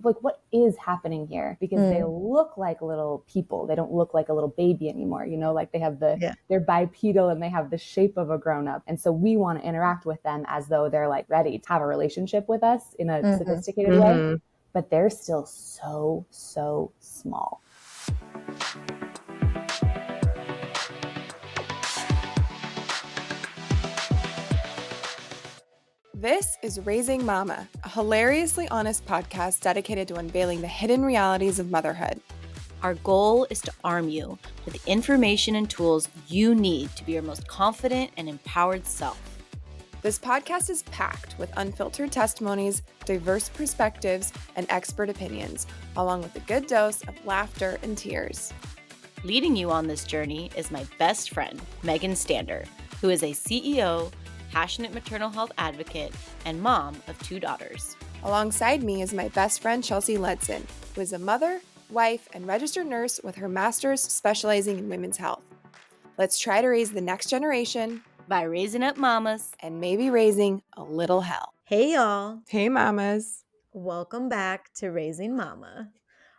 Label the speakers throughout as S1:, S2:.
S1: what is happening here? Because they look like little people. They don't look like a little baby anymore. Like they have they're bipedal and they have the shape of a grown-up. And so we want to interact with them as though they're like ready to have a relationship with us in a sophisticated way. But they're still so, so small.
S2: This is Raising Mama, a hilariously honest podcast dedicated to unveiling the hidden realities of motherhood.
S3: Our goal is to arm you with the information and tools you need to be your most confident and empowered self.
S2: This podcast is packed with unfiltered testimonies, diverse perspectives, and expert opinions, along with a good dose of laughter and tears.
S3: Leading you on this journey is my best friend, Megan Stander, who is a CEO, passionate maternal health advocate, and mom of 2 daughters.
S2: Alongside me is my best friend, Chelsea Ledson, who is a mother, wife, and registered nurse with her master's specializing in women's health. Let's try to raise the next generation
S3: by raising up mamas
S2: and maybe raising a little hell.
S4: Hey y'all.
S2: Hey mamas.
S4: Welcome back to Raising Mama.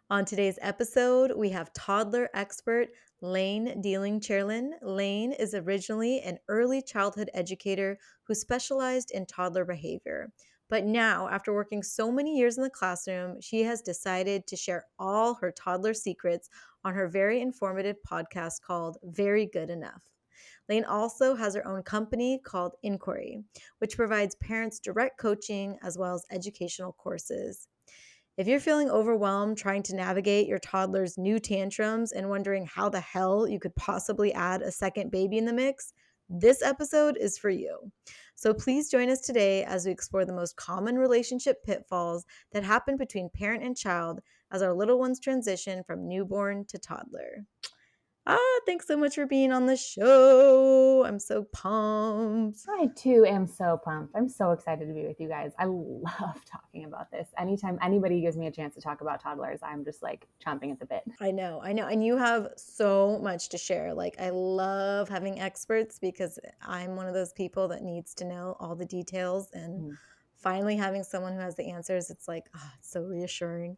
S4: On today's episode, we have toddler expert Layne Deyling Cherland. Layne is originally an early childhood educator who specialized in toddler behavior. But now, after working so many years in the classroom, she has decided to share all her toddler secrets on her very informative podcast called Very Good Enough. Layne also has her own company called Inquiry, which provides parents direct coaching as well as educational courses. If you're feeling overwhelmed trying to navigate your toddler's new tantrums and wondering how the hell you could possibly add a second baby in the mix, this episode is for you. So please join us today as we explore the most common relationship pitfalls that happen between parent and child as our little ones transition from newborn to toddler. Thanks so much for being on the show. I'm so pumped.
S1: I too am so pumped. I'm so excited to be with you guys. I love talking about this. Anytime anybody gives me a chance to talk about toddlers, I'm just like chomping at the bit.
S4: I know. And you have so much to share. Like, I love having experts because I'm one of those people that needs to know all the details, and finally having someone who has the answers, it's like, it's so reassuring.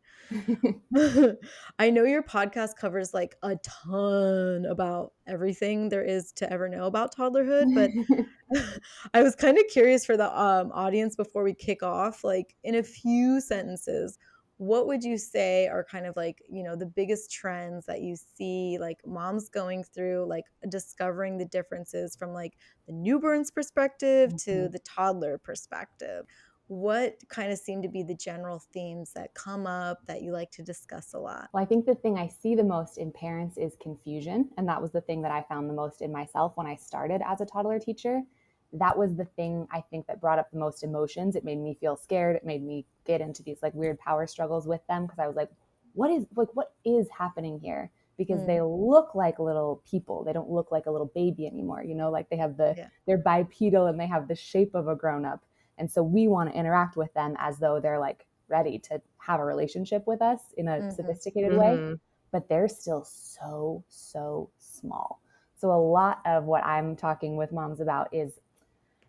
S4: I know your podcast covers like a ton about everything there is to ever know about toddlerhood, but I was kind of curious for the audience before we kick off, like in a few sentences, what would you say are kind of like, the biggest trends that you see like moms going through, like discovering the differences from like the newborn's perspective to the toddler perspective? What kind of seem to be the general themes that come up that you like to discuss a lot?
S1: Well, I think the thing I see the most in parents is confusion. And that was the thing that I found the most in myself when I started as a toddler teacher. That was the thing I think that brought up the most emotions. It made me feel scared. It made me get into these like weird power struggles with them because I was like, what is happening here? Because they look like little people. They don't look like a little baby anymore. Like they have they're bipedal and they have the shape of a grown-up. And so we want to interact with them as though they're like ready to have a relationship with us in a sophisticated way, but they're still so, so small. So a lot of what I'm talking with moms about is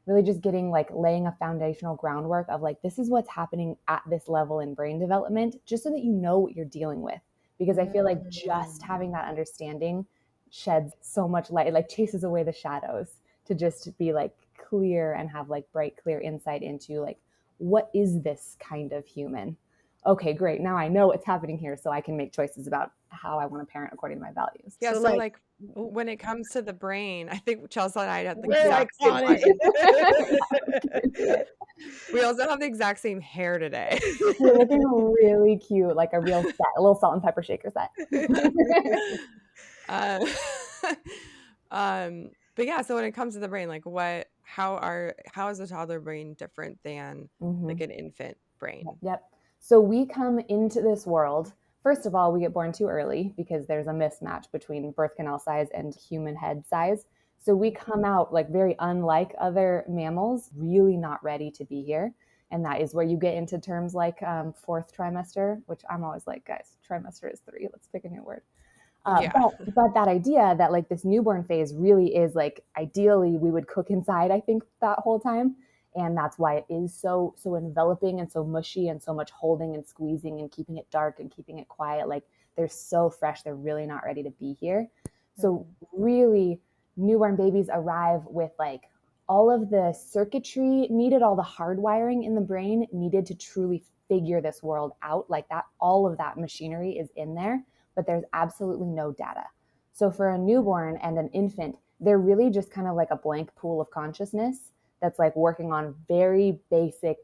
S1: really just laying a foundational groundwork of like, this is what's happening at this level in brain development, just so that you know what you're dealing with. Because I feel like just having that understanding sheds so much light. It like chases away the shadows to just be like clear and have like bright, clear insight into like, what is this kind of human? Okay, great. Now I know what's happening here, so I can make choices about how I want to parent according to my values.
S2: Yeah, so like when it comes to the brain, I think Chelsea and I had the exact same. We also have the exact same hair today.
S1: You're looking really cute, like a real set, a little salt and pepper shaker set.
S2: But yeah, so when it comes to the brain, like how is a toddler brain different than like an infant brain?
S1: Yep. So we come into this world, first of all, we get born too early because there's a mismatch between birth canal size and human head size. So we come out like very unlike other mammals, really not ready to be here. And that is where you get into terms like fourth trimester, which I'm always like, guys, trimester is 3. Let's pick a new word. But that idea that like this newborn phase really is like, ideally we would cook inside, I think, that whole time. And that's why it is so enveloping and so mushy and so much holding and squeezing and keeping it dark and keeping it quiet. Like they're so fresh, they're really not ready to be here. So really, newborn babies arrive with like all of the circuitry needed, all the hardwiring in the brain needed to truly figure this world out. Like that, all of that machinery is in there, but there's absolutely no data. So for a newborn and an infant, they're really just kind of like a blank pool of consciousness that's like working on very basic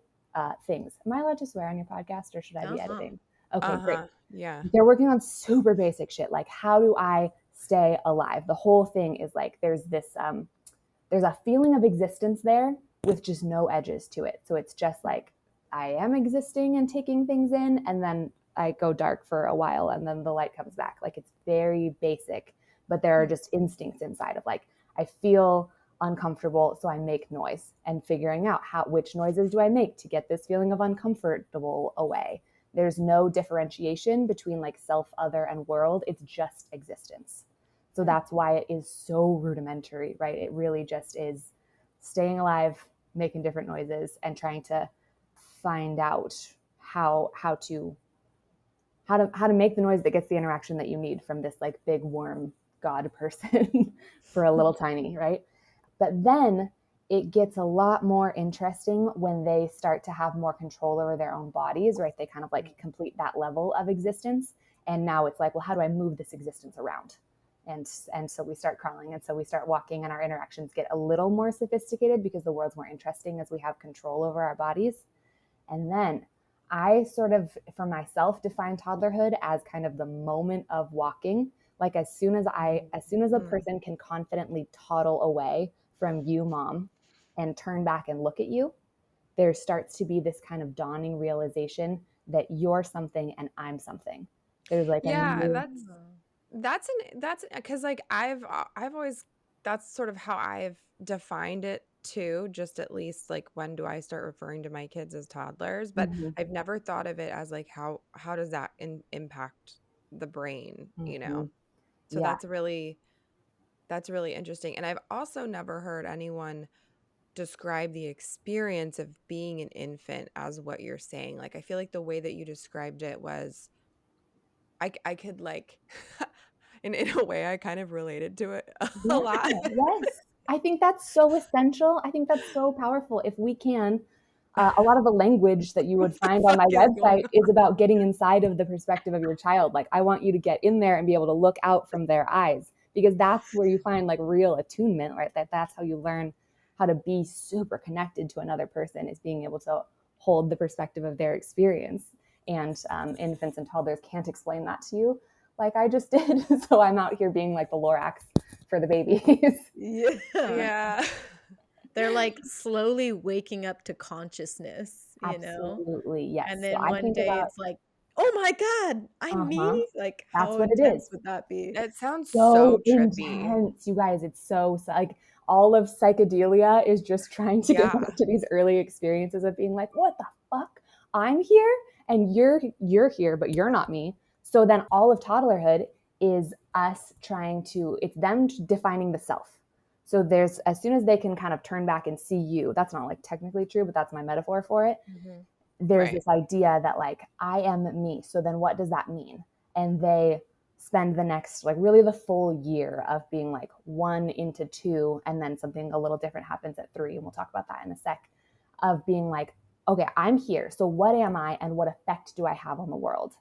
S1: things. Am I allowed to swear on your podcast, or should I be editing? Okay, great.
S2: Yeah.
S1: They're working on super basic shit. Like, how do I stay alive? The whole thing is like, there's a feeling of existence there with just no edges to it. So it's just like, I am existing and taking things in, and then I go dark for a while and then the light comes back. Like it's very basic, but there are just instincts inside of like, I feel uncomfortable, so I make noise, and figuring out which noises do I make to get this feeling of uncomfortable away. There's no differentiation between like self, other, and world. It's just existence. So that's why it is so rudimentary, right? It really just is staying alive, making different noises, and trying to find out how to make the noise that gets the interaction that you need from this like big warm God person for a little tiny, right? But then it gets a lot more interesting when they start to have more control over their own bodies, right? They kind of like complete that level of existence. And now it's like, well, how do I move this existence around? And so we start crawling, and so we start walking, and our interactions get a little more sophisticated because the world's more interesting as we have control over our bodies. And then I sort of, for myself, define toddlerhood as kind of the moment of walking. Like as soon as a person can confidently toddle away from you, mom, and turn back and look at you, there starts to be this kind of dawning realization that you're something and I'm something. There's like
S2: that's because like I've always, that's sort of how I've defined it too, just at least like when do I start referring to my kids as toddlers, but I've never thought of it as like how does that impact the brain, you know? So
S1: Yeah.
S2: that's really interesting. And I've also never heard anyone describe the experience of being an infant as what you're saying. Like I feel like the way that you described it was I could like in a way I kind of related to it a lot.
S1: Yes. I think that's so essential. I think that's so powerful. If we can, a lot of the language that you would find on my website is about getting inside of the perspective of your child. Like, I want you to get in there and be able to look out from their eyes, because that's where you find like real attunement, right? That's how you learn how to be super connected to another person, is being able to hold the perspective of their experience. And infants and toddlers can't explain that to you like I just did. So I'm out here being like the Lorax for the babies.
S2: Yeah.
S4: They're like slowly waking up to consciousness, you know?
S1: Absolutely, yes.
S4: And
S1: So
S4: then
S1: I
S4: one
S1: think
S4: day
S1: about,
S4: it's like, oh my God, I'm me? Like,
S1: that's
S4: how
S1: what it
S4: intense
S1: is.
S4: would that be?
S2: It sounds
S1: So
S2: so trippy.
S1: intense, you guys. It's so like all of psychedelia is just trying to get back to these early experiences of being like, what the fuck? I'm here and you're here, but you're not me. So then all of toddlerhood is us it's them defining the self. So there's, as soon as they can kind of turn back and see you, that's not like technically true, but that's my metaphor for it. There's this idea that like, I am me. So then what does that mean? And they spend the next, like really the full year of being like 1 into 2, and then something a little different happens at 3, and we'll talk about that in a sec, of being like, okay, I'm here. So what am I, and what effect do I have on the world?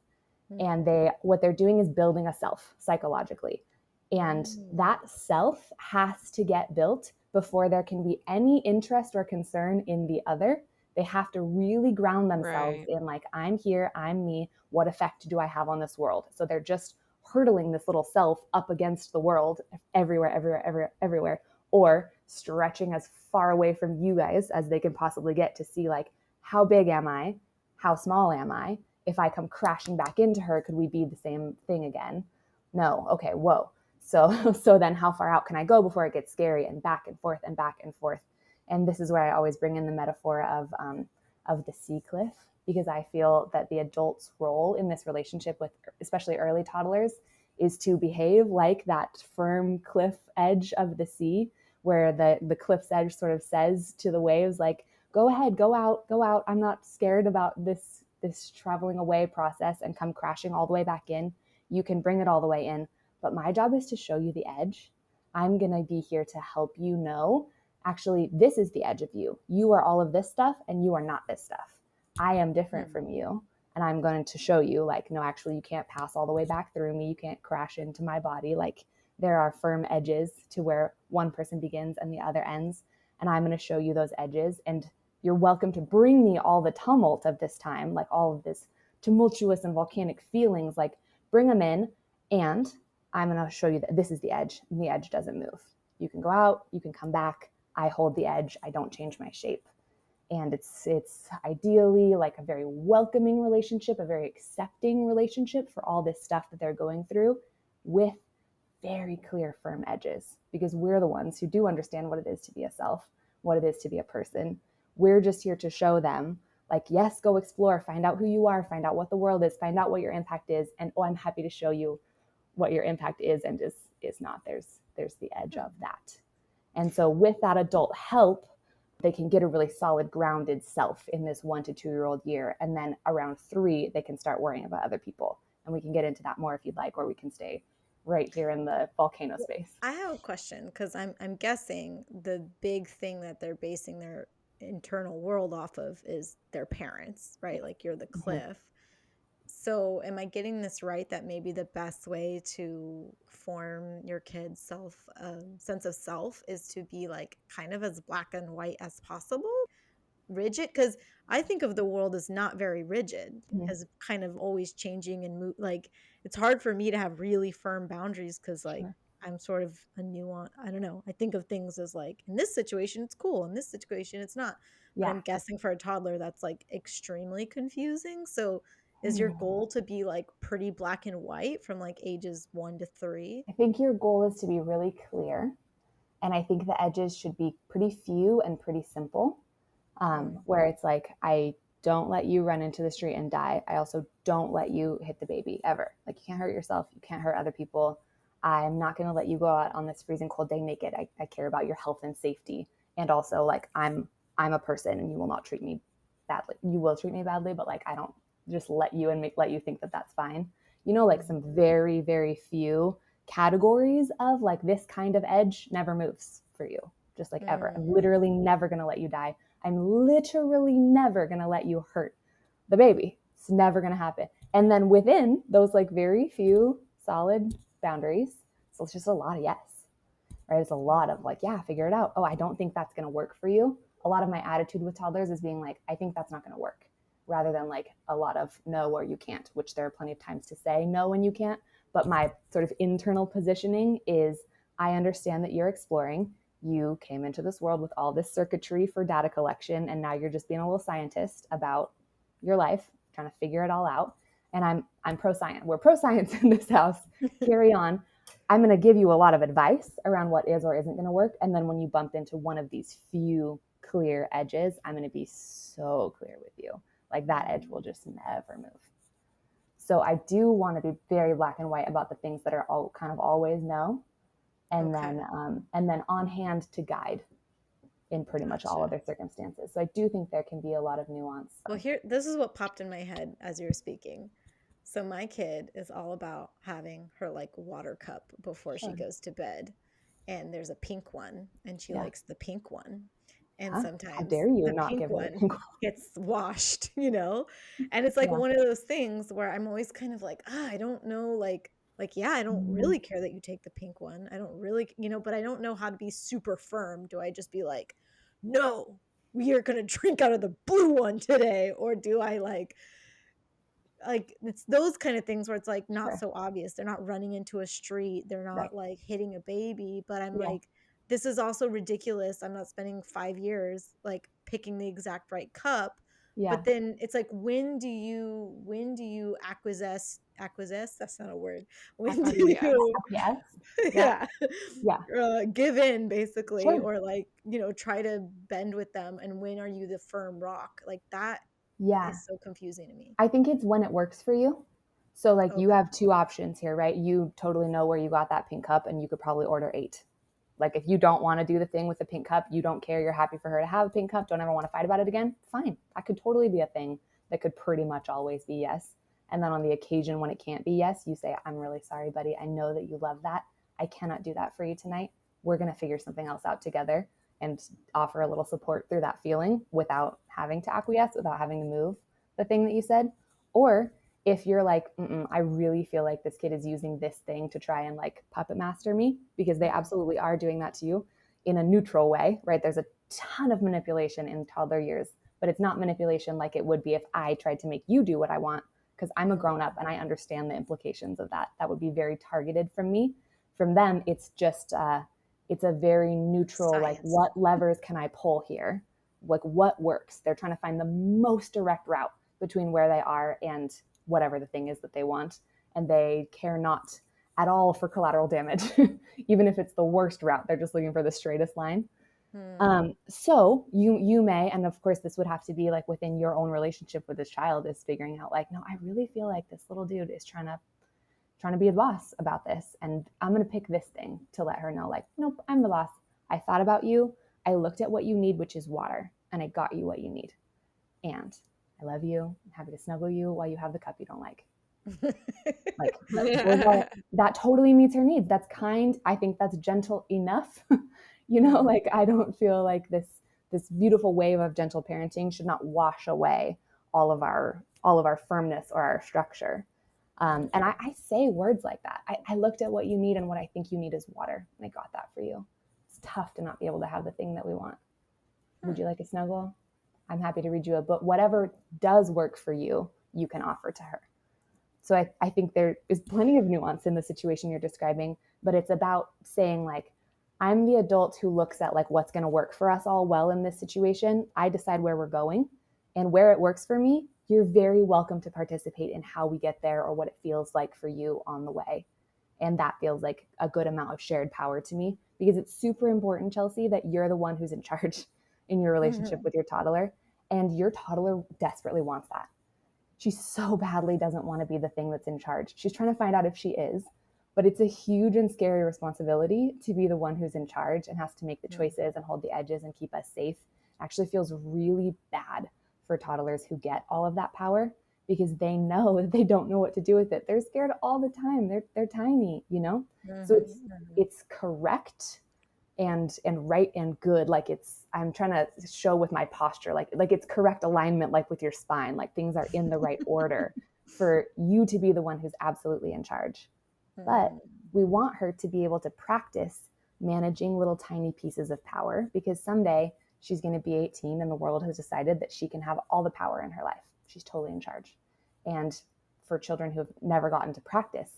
S1: And what they're doing is building a self psychologically. And that self has to get built before there can be any interest or concern in the other. They have to really ground themselves in like, I'm here, I'm me, what effect do I have on this world? So they're just hurtling this little self up against the world everywhere, or stretching as far away from you guys as they can possibly get to see like, how big am I? How small am I? If I come crashing back into her, could we be the same thing again? No. Okay. Whoa. So then how far out can I go before it gets scary, and back and forth and back and forth. And this is where I always bring in the metaphor of the sea cliff, because I feel that the adult's role in this relationship with especially early toddlers is to behave like that firm cliff edge of the sea, where the cliff's edge sort of says to the waves like, go ahead, go out. I'm not scared about this traveling away process and come crashing all the way back in. You can bring it all the way in. But my job is to show you the edge. I'm going to be here to help you know, actually, this is the edge of you. You are all of this stuff and you are not this stuff. I am different from you. And I'm going to show you, like, no, actually, you can't pass all the way back through me. You can't crash into my body. Like, there are firm edges to where one person begins and the other ends. And I'm going to show you those edges. And you're welcome to bring me all the tumult of this time, like all of this tumultuous and volcanic feelings, like bring them in. And I'm going to show you that this is the edge, and the edge doesn't move. You can go out, you can come back. I hold the edge. I don't change my shape. And it's ideally like a very welcoming relationship, a very accepting relationship for all this stuff that they're going through, with very clear, firm edges, because we're the ones who do understand what it is to be a self, what it is to be a person. We're just here to show them, like, yes, go explore, find out who you are, find out what the world is, find out what your impact is. And I'm happy to show you what your impact is and is not. There's the edge of that. And so with that adult help, they can get a really solid, grounded self in this 1 to 2 year old year. And then around 3, they can start worrying about other people. And we can get into that more if you'd like, or we can stay right here in the volcano space.
S4: I have a question, because I'm guessing the big thing that they're basing their internal world off of is their parents, right? Like, you're the cliff. So am I getting this right, that maybe the best way to form your kid's sense of self is to be like kind of as black and white as possible? Rigid? Because I think of the world as not very rigid, as kind of always changing and like, it's hard for me to have really firm boundaries, because like I'm sort of a nuance. I don't know. I think of things as like, in this situation it's cool, in this situation it's not. But I'm guessing for a toddler that's like extremely confusing. So is your goal to be like pretty black and white from like ages 1 to 3?
S1: I think your goal is to be really clear. And I think the edges should be pretty few and pretty simple, where it's like, I don't let you run into the street and die. I also don't let you hit the baby ever. Like, you can't hurt yourself. You can't hurt other people. I'm not going to let you go out on this freezing cold day naked. I care about your health and safety. And also, like, I'm a person and you will not treat me badly. You will treat me badly, but like, I don't just let you and let you think that that's fine. You know, like some very, very few categories of like, this kind of edge never moves for you, just like ever. I'm literally never going to let you die. I'm literally never going to let you hurt the baby. It's never going to happen. And then within those like very few solid boundaries, so it's just a lot of yes, right? It's a lot of like, yeah, figure it out. Oh, I don't think that's going to work for you. A lot of my attitude with toddlers is being like, I think that's not going to work, rather than like a lot of no, or you can't, which there are plenty of times to say no when you can't. But my sort of internal positioning is, I understand that you're exploring. You came into this world with all this circuitry for data collection, and now you're just being a little scientist about your life, trying to figure it all out. And I'm pro-science. We're pro-science in this house. Carry on. I'm going to give you a lot of advice around what is or isn't going to work. And then when you bump into one of these few clear edges, I'm going to be so clear with you. Like, that edge will just never move. So I do want to be very black and white about the things that are all kind of always no, and then on hand to guide in pretty much all other circumstances. So I do think there can be a lot of nuance.
S4: Well, this is what popped in my head as you were speaking. So my kid is all about having her like water cup before she goes to bed, and there's a pink one, and she likes the pink one. And sometimes,
S1: how dare you
S4: the
S1: not
S4: pink
S1: give her
S4: one
S1: the pink one
S4: gets washed, you know? And it's like one of those things where I'm always kind of like, I don't know, like, yeah, I don't really care that you take the pink one. I don't really, but I don't know how to be super firm. Do I just be like, no, we are going to drink out of the blue one today? Or do I like, it's those kind of things where it's like not so obvious. They're not running into a street. They're not like hitting a baby, but I'm like, this is also ridiculous. I'm not spending 5 years like picking the exact right cup. But then it's like, when do you acquiesce? That's not a word. When do you give in, basically, or like, try to bend with them? And when are you the firm rock? Like, that is so confusing to me.
S1: I think it's when it works for you. So like, you have 2 options here, right? You totally know where you got that pink cup, and you could probably order 8. Like if you don't want to do the thing with the pink cup, you don't care, you're happy for her to have a pink cup, don't ever want to fight about it again, fine. That could totally be a thing that could pretty much always be yes. And then on the occasion when it can't be yes, you say, I'm really sorry, buddy. I know that you love that. I cannot do that for you tonight. We're going to figure something else out together, and offer a little support through that feeling without having to acquiesce, without having to move the thing that you said. Or if you're like, I really feel like this kid is using this thing to try and like puppet master me, because they absolutely are doing that to you in a neutral way, right? There's a ton of manipulation in toddler years, but it's not manipulation like it would be if I tried to make you do what I want, because I'm a grown up and I understand the implications of that. That would be very targeted from me. From them, it's just, it's a very neutral,
S4: Science.
S1: like what levers can I pull here? Like what works? They're trying to find the most direct route between where they are and whatever the thing is that they want. And they care not at all for collateral damage. Even if it's the worst route, they're just looking for the straightest line. So you may, and of course this would have to be like within your own relationship with this child, is figuring out like, no, I really feel like this little dude is trying to be a boss about this. And I'm going to pick this thing to let her know like, nope, I'm the boss. I thought about you. I looked at what you need, which is water, and I got you what you need. And I love you. I'm happy to snuggle you while you have the cup you don't like. Like that totally meets her needs. That's kind. I think that's gentle enough. Like I don't feel like this beautiful wave of gentle parenting should not wash away all of our firmness or our structure. And I say words like that. I looked at what you need, and what I think you need is water, and I got that for you. It's tough to not be able to have the thing that we want. Would you like a snuggle? I'm happy to read you a book. Whatever does work for you, you can offer to her. So I think there is plenty of nuance in the situation you're describing, but it's about saying like, I'm the adult who looks at like what's going to work for us all well in this situation. I decide where we're going, and where it works for me, you're very welcome to participate in how we get there or what it feels like for you on the way. And that feels like a good amount of shared power to me, because it's super important, Chelsea, that you're the one who's in charge in your relationship with your toddler. And your toddler desperately wants that. She so badly doesn't want to be the thing that's in charge. She's trying to find out if she is, but it's a huge and scary responsibility to be the one who's in charge and has to make the choices and hold the edges and keep us safe. It actually feels really bad for toddlers who get all of that power, because they know that they don't know what to do with it. They're scared all the time. They're tiny, So it's correct and right and good. Like I'm trying to show with my posture, like it's correct alignment, like with your spine, like things are in the right order for you to be the one who's absolutely in charge. But we want her to be able to practice managing little tiny pieces of power, because someday she's going to be 18 and the world has decided that she can have all the power in her life. She's totally in charge. And for children who have never gotten to practice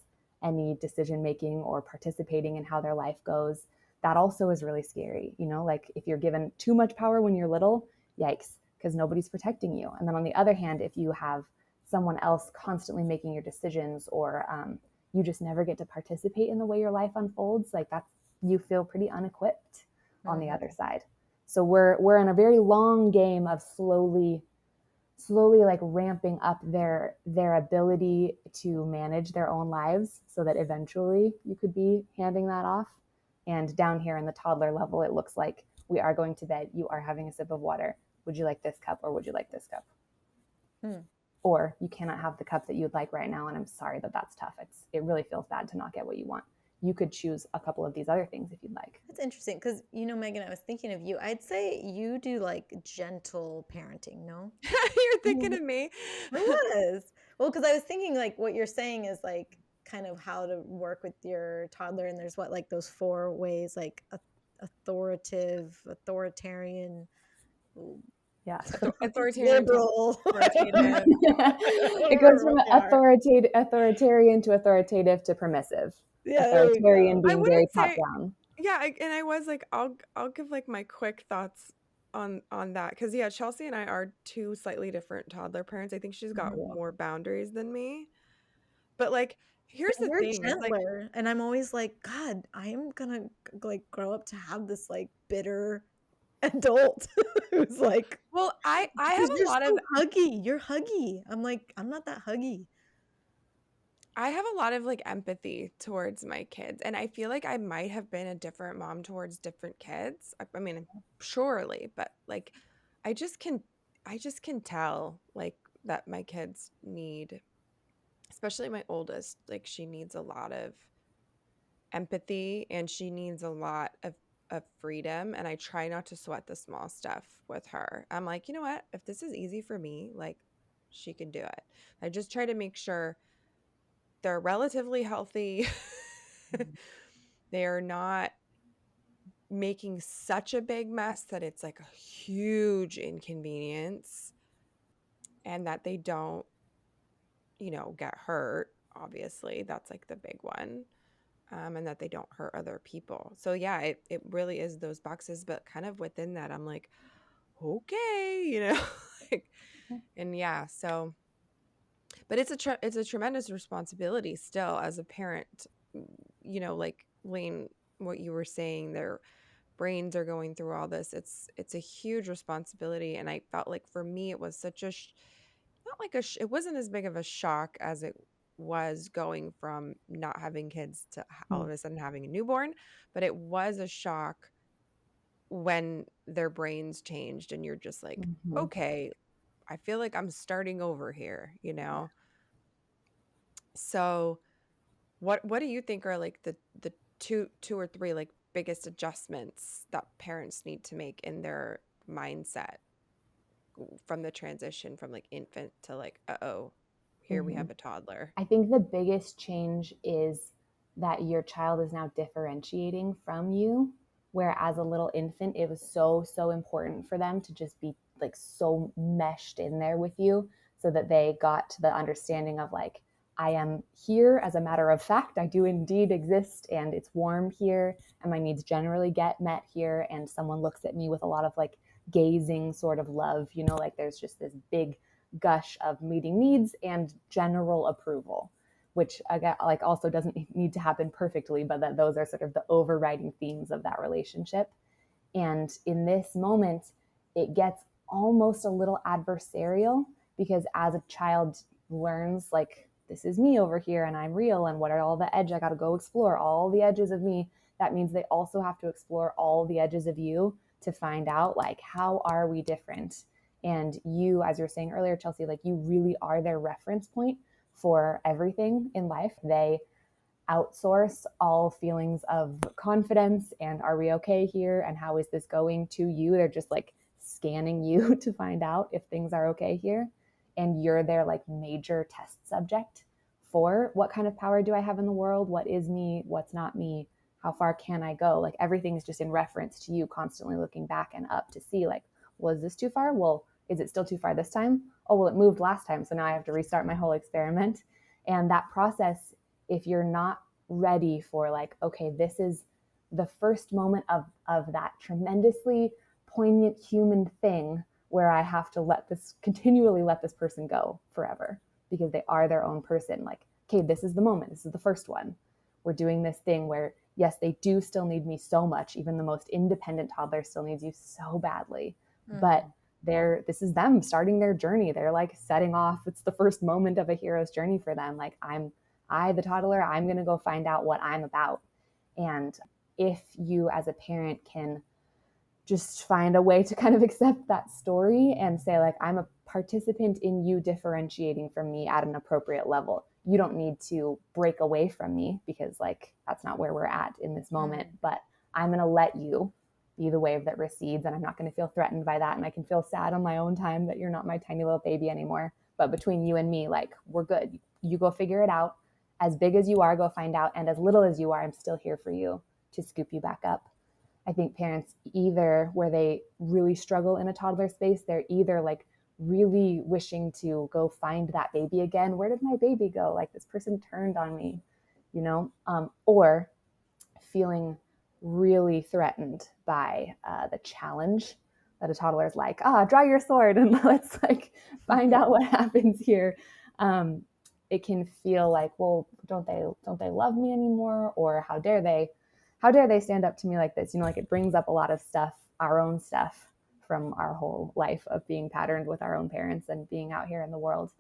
S1: any decision making or participating in how their life goes, that also is really scary. Like if you're given too much power when you're little, yikes, because nobody's protecting you. And then on the other hand, if you have someone else constantly making your decisions, or you just never get to participate in the way your life unfolds, like that's, you feel pretty unequipped on the other side. So we're in a very long game of slowly like ramping up their ability to manage their own lives, so that eventually you could be handing that off. And down here in the toddler level, it looks like we are going to bed. You are having a sip of water. Would you like this cup, or would you like this cup? Or you cannot have the cup that you'd like right now, and I'm sorry that that's tough. It really feels bad to not get what you want. You could choose a couple of these other things if you'd like.
S4: That's interesting, because Megan, I was thinking of you. I'd say you do like gentle parenting, no?
S2: You're thinking of me.
S4: I was. Well, because I was thinking like what you're saying is like kind of how to work with your toddler, and there's like those 4 ways, like authoritarian,
S1: Yeah.
S2: Authoritarian.
S4: liberal.
S1: It goes from authoritarian to authoritative to permissive.
S4: Yeah,
S1: authoritarian being very top down.
S2: Yeah, and I was like, I'll give like my quick thoughts on that, because Chelsea and I are 2 slightly different toddler parents. I think she's got more boundaries than me, but like here's the thing,
S4: gentler, like, and I'm always like, God, I am gonna like grow up to have this like bitter adult who's like,
S2: well, I have a lot of
S4: huggy. You're huggy. I'm like, I'm not that huggy.
S2: I have a lot of like empathy towards my kids, and I feel like I might have been a different mom towards different kids. I mean, surely, but like I just can I just can tell like that my kids need, especially my oldest, like she needs a lot of empathy and she needs a lot of freedom, and I try not to sweat the small stuff with her. I'm like, you know what? If this is easy for me, like she can do it. I just try to make sure they're relatively healthy. They are not making such a big mess that it's like a huge inconvenience, and that they don't, get hurt. Obviously, that's like the big one. And that they don't hurt other people. So yeah, it really is those boxes, but kind of within that, I'm like, okay, like, and yeah, so, but it's a tremendous responsibility still as a parent, like Layne, what you were saying, their brains are going through all this. It's a huge responsibility, and I felt like for me it was such a not like it wasn't as big of a shock as it was going from not having kids to all of a sudden having a newborn, but it was a shock when their brains changed and you're just like,
S1: Mm-hmm.
S2: okay, I feel like I'm starting over here. So what do you think are like the two or three like biggest adjustments that parents need to make in their mindset from the transition from like infant to like, uh-oh, here we
S1: Mm-hmm.
S2: have a toddler?
S1: I think the biggest change is that your child is now differentiating from you, where as a little infant, it was so important for them to just be like so meshed in there with you so that they got to the understanding of like, I am here as a matter of fact. I do indeed exist, and it's warm here, and my needs generally get met here. And someone looks at me with a lot of like gazing sort of love, like there's just this big gush of meeting needs and general approval, which again, like also doesn't need to happen perfectly, but that those are sort of the overriding themes of that relationship. And in this moment, it gets almost a little adversarial because as a child learns, like, this is me over here and I'm real, and what are all the edges? I got to go explore all the edges of me. That means they also have to explore all the edges of you to find out, like, how are we different? And you, as you were saying earlier, Chelsea, like, you really are their reference point for everything in life. They outsource all feelings of confidence and are we okay here and how is this going to you. They're just like scanning you to find out if things are okay here. And you're their like major test subject for what kind of power do I have in the world? What is me? What's not me? How far can I go? Like everything is just in reference to you, constantly looking back and up to see like, was this too far? Well, is it still too far this time? Oh, well, it moved last time. So now I have to restart my whole experiment. And that process, if you're not ready for like, okay, this is the first moment of that tremendously poignant human thing where I have to continually let this person go forever because they are their own person. Like, okay, this is the moment. This is the first one. We're doing this thing where, yes, they do still need me so much. Even the most independent toddler still needs you so badly. But this is them starting their journey. They're like setting off. It's the first moment of a hero's journey for them. Like, the toddler, I'm going to go find out what I'm about. And if you as a parent can just find a way to kind of accept that story and say, like, I'm a participant in you differentiating from me at an appropriate level. You don't need to break away from me because, like, that's not where we're at in this moment. But I'm going to let you be the wave that recedes, and I'm not going to feel threatened by that. And I can feel sad on my own time that you're not my tiny little baby anymore. But between you and me, like, we're good. You go figure it out. As big as you are, go find out. And as little as you are, I'm still here for you to scoop you back up. I think parents, either where they really struggle in a toddler space, they're either like really wishing to go find that baby again. Where did my baby go? Like, this person turned on me, or feeling really threatened by the challenge that a toddler is like, draw your sword and let's like find out what happens here. It can feel like, well, don't they love me anymore? Or how dare they stand up to me like this? Like, it brings up a lot of stuff, our own stuff from our whole life of being patterned with our own parents and being out here in the world.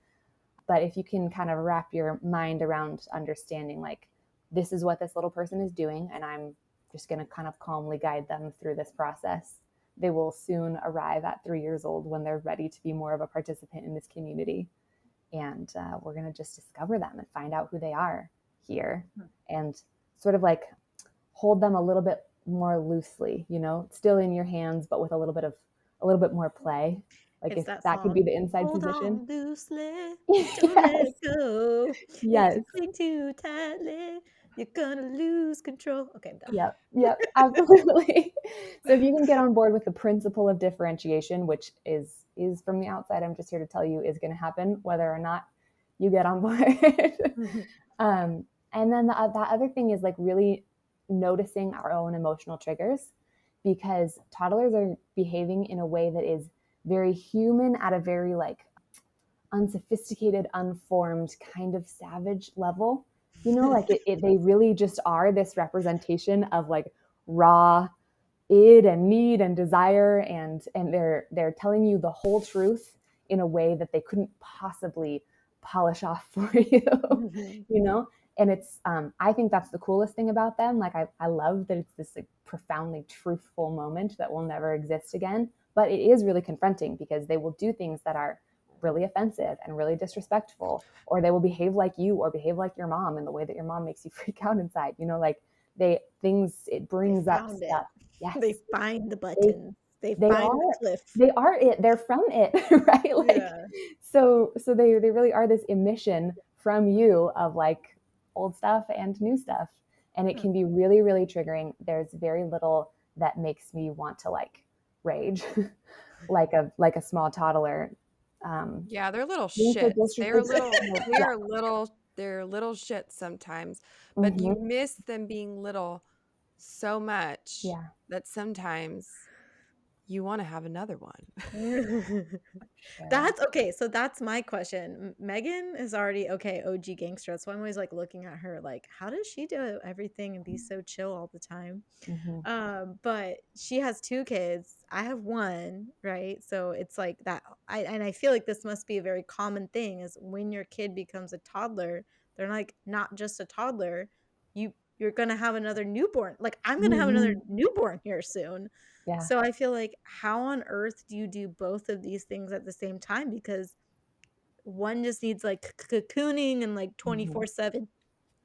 S1: But if you can kind of wrap your mind around understanding, like, this is what this little person is doing, and I'm just going to kind of calmly guide them through this process, they will soon arrive at 3 years old when they're ready to be more of a participant in this community. And we're going to just discover them and find out who they are here, and sort of like hold them a little bit more loosely, you know, still in your hands, but with a little bit more play. Like,
S4: It's
S1: if
S4: that
S1: that could be
S4: song.
S1: the inside
S4: Hold
S1: position.
S4: on loosely, don't let
S1: Yes.
S4: go. If
S1: Yes.
S4: you cling too tightly, you're gonna lose control. Okay, I'm done.
S1: Yep, absolutely. So if you can get on board with the principle of differentiation, which is from the outside, I'm just here to tell you, is going to happen whether or not you get on board. And then that other thing is like really noticing our own emotional triggers, because toddlers are behaving in a way that is very human at a very like unsophisticated, unformed, kind of savage level. You know, like they really just are this representation of like raw id and need and desire, and they're telling you the whole truth in a way that they couldn't possibly polish off for you. You know, and it's I think that's the coolest thing about them. Like, I love that it's this like profoundly truthful moment that will never exist again, but it is really confronting because they will do things that are really offensive and really disrespectful, or they will behave like you or behave like your mom in the way that your mom makes you freak out inside. You know, like it brings up
S4: found it.
S1: stuff. Yes,
S4: They find the buttons. They
S1: they
S4: find
S1: are
S4: the cliff.
S1: they are it. They're from it, right? Like,
S4: Yeah.
S1: so they really are this emission from you of like old stuff and new stuff, and it can be really, really triggering. There's very little that makes me want to like rage, like a small toddler.
S2: Yeah, they're little
S1: Being so
S2: shits.
S1: yeah.
S2: They're little shits sometimes, but you
S1: Mm-hmm.
S2: miss them being little so much
S1: Yeah.
S2: that sometimes you want to have another one.
S1: Sure.
S4: That's okay. So that's my question. Megan is already okay, OG gangster. That's why I'm always like looking at her like, how does she do everything and be so chill all the time?
S1: Mm-hmm.
S4: But she has 2 kids. I have one, right? So it's like that. I feel like this must be a very common thing is when your kid becomes a toddler, they're like not just a toddler. You're gonna have another newborn. Like I'm gonna have another
S1: Mm-hmm.
S4: newborn here soon.
S1: Yeah.
S4: So I feel like how on earth do you do both of these things at the same time? Because one just needs like cocooning and like
S1: Mm-hmm.
S4: 24/7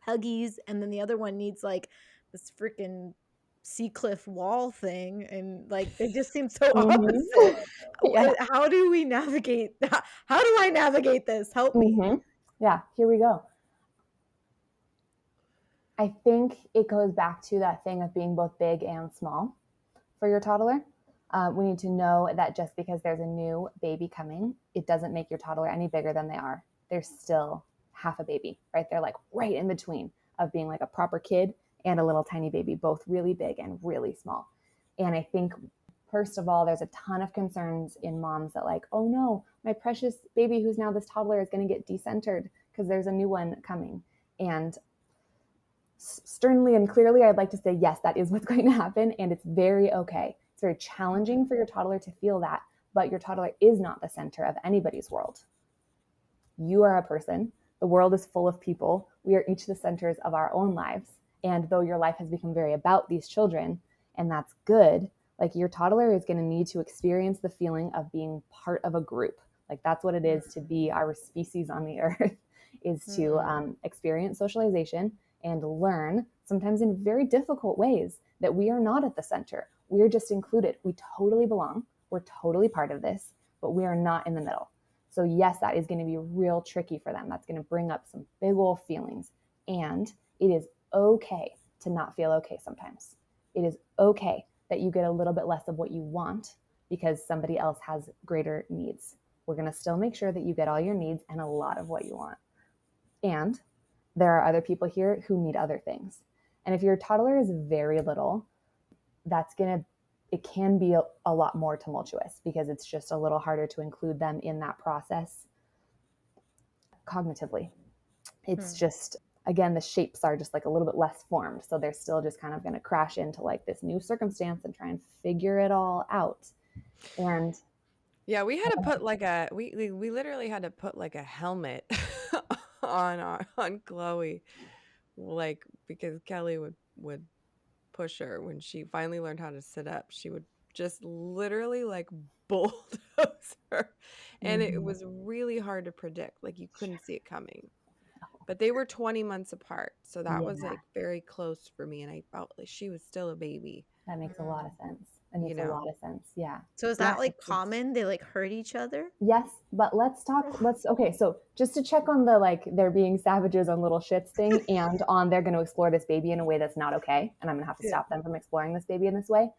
S4: huggies, and then the other one needs like this freaking sea cliff wall thing, and like they just seem so
S1: Mm-hmm.
S4: opposite.
S1: Yeah.
S4: How do we navigate? How do I navigate this? Help me.
S1: Mm-hmm. Yeah. Here we go. I think it goes back to that thing of being both big and small for your toddler. We need to know that just because there's a new baby coming, it doesn't make your toddler any bigger than they are. They're still half a baby, right? They're like right in between of being like a proper kid and a little tiny baby, both really big and really small. And I think, first of all, there's a ton of concerns in moms that like, oh no, my precious baby who's now this toddler is going to get decentered because there's a new one coming. And sternly and clearly, I'd like to say, yes, that is what's going to happen. And it's very okay. It's very challenging for your toddler to feel that, but your toddler is not the center of anybody's world. You are a person. The world is full of people. We are each the centers of our own lives. And though your life has become very about these children, and that's good, like your toddler is going to need to experience the feeling of being part of a group. Like that's what it is to be our species on the earth, is to experience socialization and learn, sometimes in very difficult ways, that we are not at the center. We're just included. We totally belong. We're totally part of this, but we are not in the middle. So yes, that is going to be real tricky for them. That's going to bring up some big old feelings. And it is okay to not feel okay sometimes. It is okay that you get a little bit less of what you want because somebody else has greater needs. We're going to still make sure that you get all your needs and a lot of what you want. And there are other people here who need other things. And if your toddler is very little, it can be a lot more tumultuous because it's just a little harder to include them in that process cognitively. It's just, again, the shapes are just like a little bit less formed. So they're still just kind of going to crash into like this new circumstance and try and figure it all out. And
S2: Yeah, we had to put like a we literally had to put like a helmet on Chloe, like because Kelly would push her when she finally learned how to sit up. She would just literally like bulldoze her, and it
S1: Mhm.
S2: was really hard to predict. Like you couldn't see it coming. But they were 20 months apart, so that was
S1: Yeah,
S2: like very close for me, and I felt like she was still a baby,
S1: that makes a lot
S4: Mm.
S1: of sense. It
S2: you
S1: makes a
S2: know.
S1: lot of sense. Yeah.
S4: So is
S1: Yeah.
S4: that like common? They like hurt each other?
S1: Yes, but okay, so just to check on the like they're being savages on little shits thing and on they're going to explore this baby in a way that's not okay and I'm going to have to
S4: Yeah.
S1: stop them from exploring this baby in this way.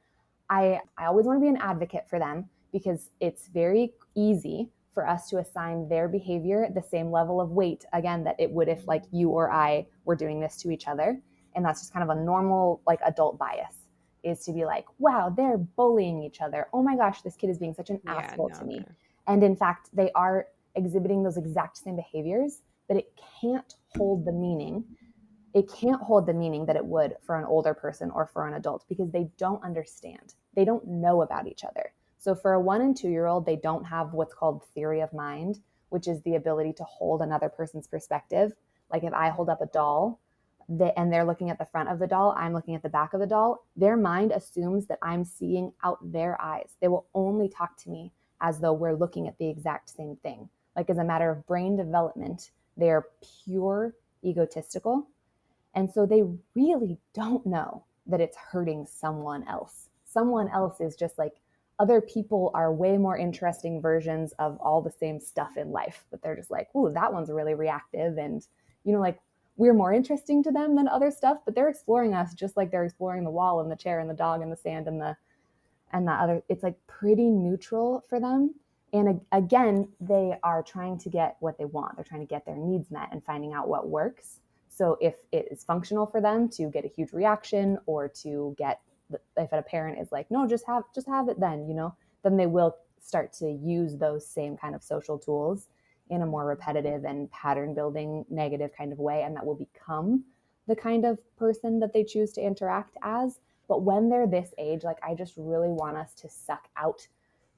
S1: I always want to be an advocate for them because it's very easy for us to assign their behavior the same level of weight again that it would if like you or I were doing this to each other. And that's just kind of a normal like adult bias is to be like, wow, they're bullying each other. Oh my gosh, this kid is being such an
S2: Yeah,
S1: asshole to
S2: no,
S1: me.
S2: no.
S1: And in fact, they are exhibiting those exact same behaviors, but it can't hold the meaning that it would for an older person or for an adult because they don't understand. They don't know about each other. So for a 1 and 2-year-old, they don't have what's called theory of mind, which is the ability to hold another person's perspective. Like if I hold up a doll and they're looking at the front of the doll, I'm looking at the back of the doll, their mind assumes that I'm seeing out their eyes. They will only talk to me as though we're looking at the exact same thing. Like as a matter of brain development, they're pure egotistical and so they really don't know that it's hurting someone else. Someone else is just like other people are way more interesting versions of all the same stuff in life, but they're just like, ooh, that one's really reactive. And, like we're more interesting to them than other stuff, but they're exploring us just like they're exploring the wall and the chair and the dog and the sand and the other. It's like pretty neutral for them. And again, they are trying to get what they want. They're trying to get their needs met and finding out what works. So if it is functional for them to get a huge reaction or to get, if a parent is like, no, just have it then they will start to use those same kind of social tools in a more repetitive and pattern building negative kind of way. And that will become the kind of person that they choose to interact as. But when they're this age, like I just really want us to suck out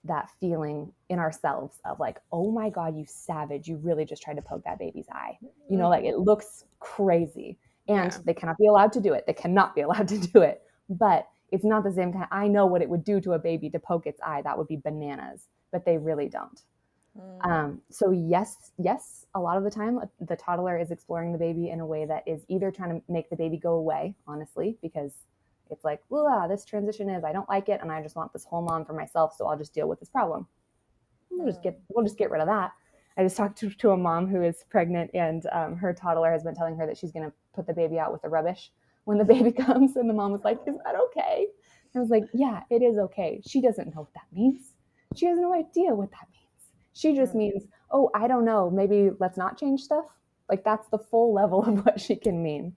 S1: that feeling in ourselves of like, oh my God, you savage, you really just tried to poke that baby's eye. Like it looks crazy. And
S2: Yeah.
S1: they cannot be allowed to do it. They cannot be allowed to do it. But it's not the same kind. I know what it would do to a baby to poke its eye. That would be bananas. But they really don't. So yes, a lot of the time the toddler is exploring the baby in a way that is either trying to make the baby go away, honestly, because it's like, this transition is, I don't like it, and I just want this whole mom for myself, so I'll just deal with this problem. We'll just get rid of that. I just talked to a mom who is pregnant, and her toddler has been telling her that she's going to put the baby out with the rubbish when the baby comes, and the mom was like, "Is that okay?" I was like, "Yeah, it is okay." She doesn't know what that means. She has no idea what that means. She just means, oh, I don't know, maybe let's not change stuff. Like that's the full level of what she can mean.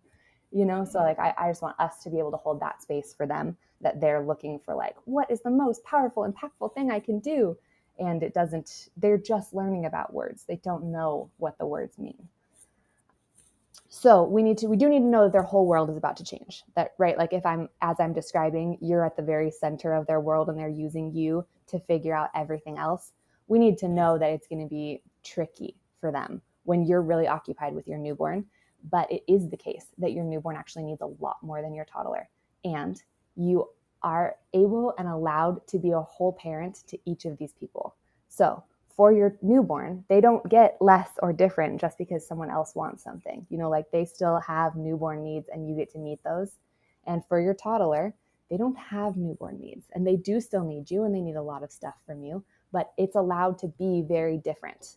S1: So like I just want us to be able to hold that space for them, that they're looking for like, what is the most powerful, impactful thing I can do? And they're just learning about words. They don't know what the words mean. So we do need to know that their whole world is about to change. That, right? Like as I'm describing, you're at the very center of their world and they're using you to figure out everything else. We need to know that it's going to be tricky for them when you're really occupied with your newborn. But it is the case that your newborn actually needs a lot more than your toddler. And you are able and allowed to be a whole parent to each of these people. So for your newborn, they don't get less or different just because someone else wants something. Like they still have newborn needs and you get to meet those. And for your toddler, they don't have newborn needs and they do still need you and they need a lot of stuff from you, but it's allowed to be very different.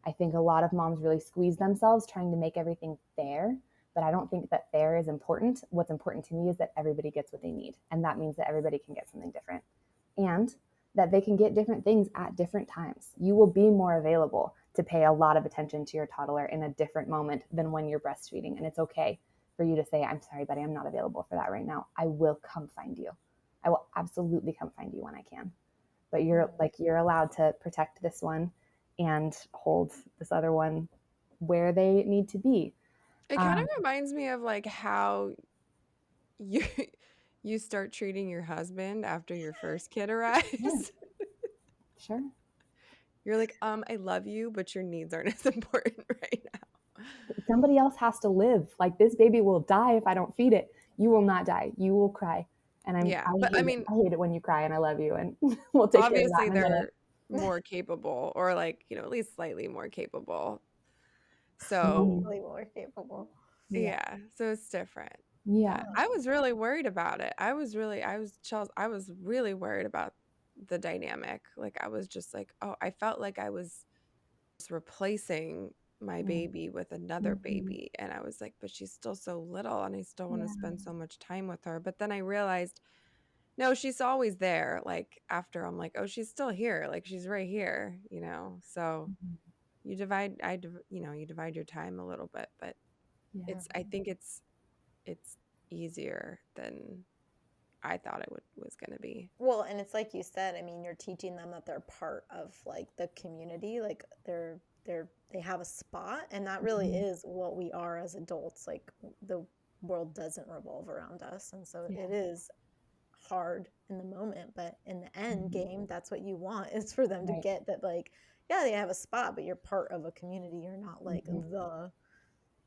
S1: I think a lot of moms really squeeze themselves trying to make everything fair, but I don't think that fair is important. What's important to me is that everybody gets what they need. And that means that everybody can get something different. And that they can get different things at different times. You will be more available to pay a lot of attention to your toddler in a different moment than when you're breastfeeding. And it's okay for you to say, I'm sorry, buddy, I'm not available for that right now. I will come find you. I will absolutely come find you when I can. But you're allowed to protect this one and hold this other one where they need to be.
S2: It kind of reminds me of like how you you start treating your husband after your first kid
S1: Sure.
S2: arrives.
S1: Sure.
S2: You're like, I love you, but your needs aren't as important right now.
S1: Somebody else has to live. Like, this baby will die if I don't feed it. You will not die. You will cry. And
S2: Yeah,
S1: I
S2: but I
S1: hate it.
S2: mean,
S1: I hate it when you cry, and I love you, and we'll take care of that
S2: obviously
S1: in a minute.
S2: they're more capable, or like, at least slightly more capable. So,
S1: Mhm.
S4: Slightly more capable.
S1: Yeah.
S2: yeah, so it's different.
S1: Yeah.
S2: But I was really worried about it. Chels, I was really worried about the dynamic. Like, I was just like, oh, I felt like I was just replacing my
S1: Mm.
S2: baby with another
S1: Mhm.
S2: baby. And I was like, but she's still so little and I still want to
S1: Yeah.
S2: spend so much time with her. But then I realized, no, she's always there. Like, after I'm like, oh, she's still here. Like, she's right here, So
S1: Mhm.
S2: you divide, you divide your time a little bit, but
S1: Yeah.
S2: I think it's easier than I thought it was going to be.
S4: Well, and it's like you said, I mean, you're teaching them that they're part of like the community, like they have a spot, and that really
S1: Mhm.
S4: is what we are as adults. Like the world doesn't revolve around us, and so
S1: Yeah.
S4: it is hard in the moment, but in the end
S1: Mhm.
S4: game, that's what you want is for them to
S1: Right.
S4: get that, like, yeah, they have a spot, but you're part of a community. You're not like
S1: Mhm.
S4: the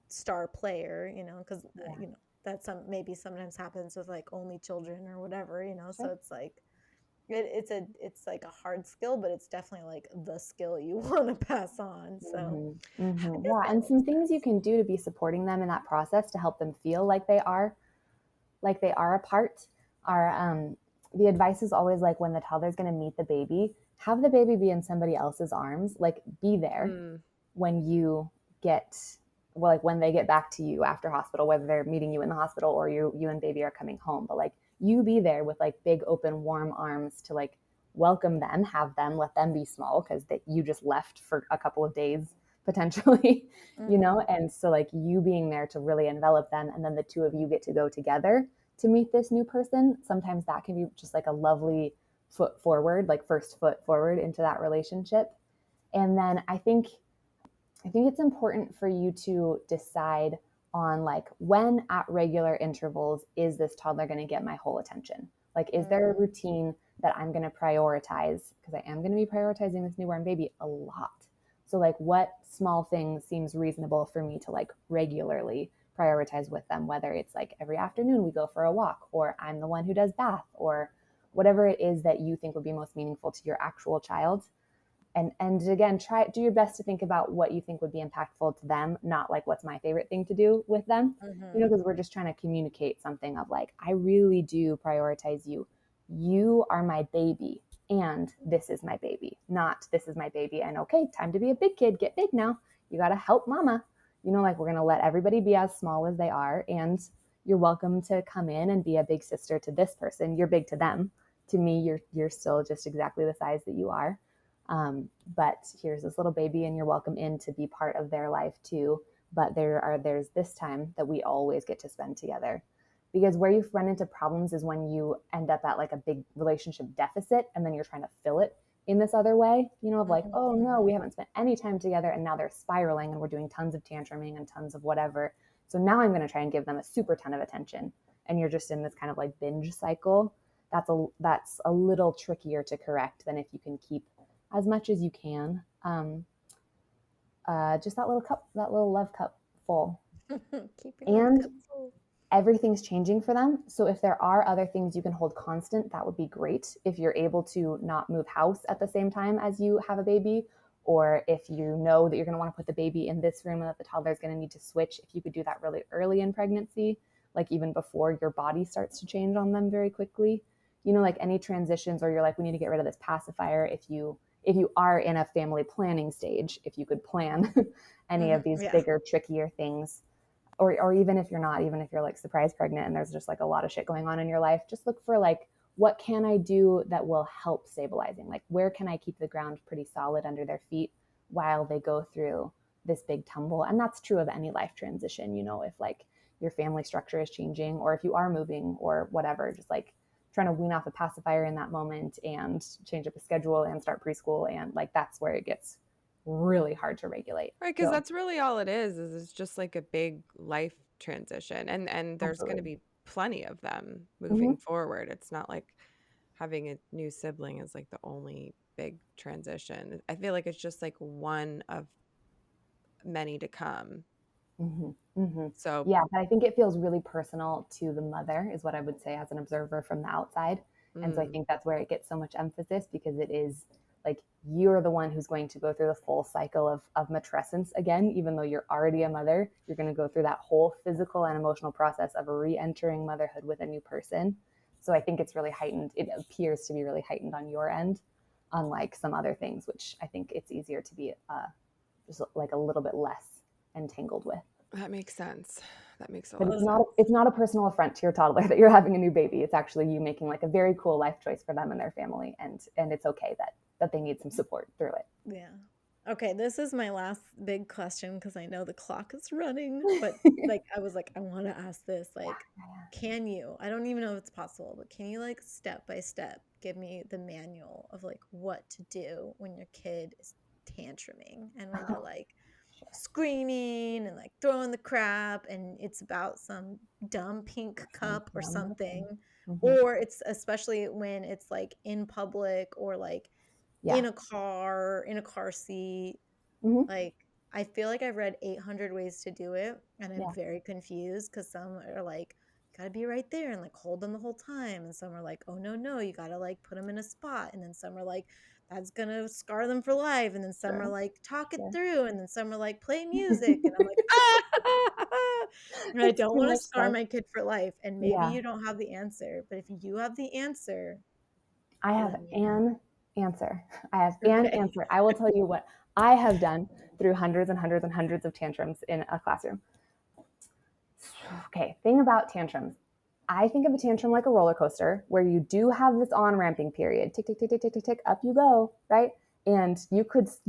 S4: star player, because
S1: Yeah.
S4: that maybe sometimes happens with like only children or whatever, so
S1: Sure.
S4: it's like it's like a hard skill, but it's definitely like the skill you want to pass on. So
S1: Mhm.
S4: I
S1: Mhm.
S4: guess
S1: Yeah,
S4: that
S1: and
S4: makes
S1: some things you
S4: sense.
S1: can do to be supporting them in that process to help them feel like they are a part are the advice is always like, when the toddler's going to meet the baby, have the baby be in somebody else's arms, like be there
S2: Mm,
S1: when you get well, like when they get back to you after hospital, whether they're meeting you in the hospital or you and baby are coming home, but like you be there with like big open warm arms to like welcome them, have them, let them be small because you just left for a couple of days potentially,
S4: Mm-hmm.
S1: and so like you being there to really envelop them, and then the two of you get to go together to meet this new person. Sometimes that can be just like a lovely foot forward, like first foot forward into that relationship. And then I think it's important for you to decide on like, when at regular intervals is this toddler going to get my whole attention? Like, is there a
S4: Mm-hmm.
S1: routine that I'm going to prioritize? Because I am going to be prioritizing this newborn baby a lot. So like, what small things seems reasonable for me to like regularly prioritize with them, whether it's like every afternoon we go for a walk, or I'm the one who does bath, or whatever it is that you think would be most meaningful to your actual child. And again, do your best to think about what you think would be impactful to them, not like what's my favorite thing to do with them,
S4: Mm-hmm.
S1: because we're just trying to communicate something of like, I really do prioritize you. You are my baby, and this is my baby, not this is my baby and okay, time to be a big kid, get big now, you got to help mama. Like, we're going to let everybody be as small as they are, and you're welcome to come in and be a big sister to this person. You're big to them. To me, you're still just exactly the size that you are. But here's this little baby, and you're welcome in to be part of their life too. But there's this time that we always get to spend together. Because where you run into problems is when you end up at like a big relationship deficit, and then you're trying to fill it in this other way, of like, oh no, we haven't spent any time together, and now they're spiraling and we're doing tons of tantruming and tons of whatever. So now I'm going to try and give them a super ton of attention. And you're just in this kind of like binge cycle. That's a little trickier to correct than if you can keep as much as you can. Just that little cup, that little love cup full.
S4: Keep your love
S1: And
S4: cup full.
S1: everything's changing for them. So if there are other things you can hold constant, that would be great. If you're able to not move house at the same time as you have a baby, or if you know that you're going to want to put the baby in this room and that the toddler is going to need to switch, if you could do that really early in pregnancy, like even before your body starts to change on them very quickly, like any transitions, or you're like, we need to get rid of this pacifier. If you are in a family planning stage, if you could plan any of these
S4: Yeah.
S1: bigger, trickier things, or even if you're not, even if you're like surprise pregnant and there's just like a lot of shit going on in your life, just look for like, what can I do that will help stabilizing? Like, where can I keep the ground pretty solid under their feet while they go through this big tumble? And that's true of any life transition, if like your family structure is changing, or if you are moving or whatever, just like trying to wean off a pacifier in that moment and change up a schedule and start preschool. And like, that's where it gets really hard to regulate.
S2: right, because
S1: So
S2: that's really all it is it's just like a big life transition, and there's going to
S1: absolutely.
S2: be plenty of them
S1: Mm-hmm.
S2: moving forward. It's not like having a new sibling is like the only big transition. I feel like it's just like one of many to come.
S1: Mm-hmm. Mm-hmm.
S2: So
S1: Yeah, but I think it feels really personal to the mother, is what I would say as an observer from the outside. And so I think that's where it gets so much emphasis, because it is like you're the one who's going to go through the full cycle of matrescence again. Even though you're already a mother, you're going to go through that whole physical and emotional process of re-entering motherhood with a new person. So I think it's really heightened. It appears to be really heightened on your end, unlike some other things, which I think it's easier to be just like a little bit less entangled with.
S2: that makes sense. That makes a
S1: But
S2: lot of sense.
S1: it's not a personal affront to your toddler that you're having a new baby. It's actually you making like a very cool life choice for them and their family, and it's okay that they need some support through it.
S4: Yeah. Okay, this is my last big question because I know the clock is running, but like I was like, I want to ask this. Like, can you, I don't even know if it's possible, but can you like step by step give me the manual of like what to do when your kid is tantruming and when they're like screaming and like throwing the crap and it's about some dumb pink cup or something,
S1: Mm-hmm.
S4: or it's especially when it's like in public or like
S1: Yeah.
S4: in a car seat.
S1: Mm-hmm.
S4: Like, I feel like I've read 800 ways to do it, and I'm
S1: Yeah.
S4: very confused because some are like, gotta be right there and like hold them the whole time. And some are like, oh, no, you gotta like put them in a spot. And then some are like, that's gonna scar them for life. And then some are like, talk it through. And then some are like, play music. And I'm like, and I
S1: It's
S4: don't
S1: too
S4: want to
S1: much
S4: scar
S1: stuff.
S4: my kid for life. And maybe
S1: Yeah.
S4: you don't have the answer, but if you have the answer,
S1: I have
S4: let me know.
S1: an answer. I have an
S4: Okay.
S1: answer. I will tell you what I have done through hundreds and hundreds and hundreds of tantrums in a classroom. Okay, thing about tantrums. I think of a tantrum like a roller coaster where you do have this on-ramping period. Tick, tick, tick, tick, tick, tick, tick, up you go, right? And you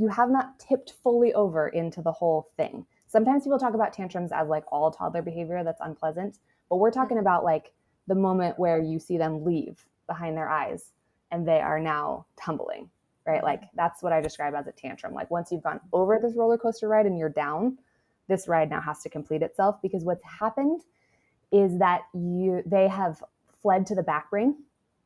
S1: have not tipped fully over into the whole thing. Sometimes people talk about tantrums as like all toddler behavior that's unpleasant, but we're talking about like the moment where you see them leave behind their eyes and they are now tumbling, right? Like that's what I describe as a tantrum. Like once you've gone over this roller coaster ride and you're down, this ride now has to complete itself, because what's happened is that they have fled to the back brain,